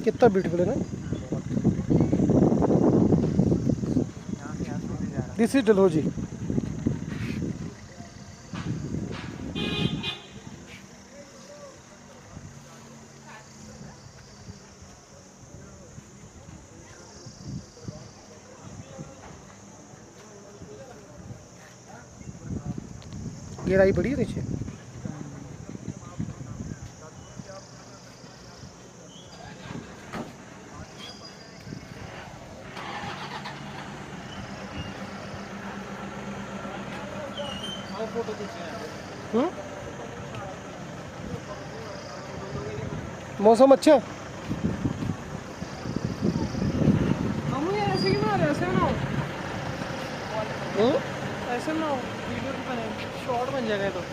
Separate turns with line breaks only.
कितना ब्यूटीफुल है ना। This is Dalhousie. गहराई बड़ी है नीचे। मौसम अच्छा है।
ऐसे क्यों ना ऐसे ना ऐसे ना वीडियो की बने शॉर्ट बन जाएगा तो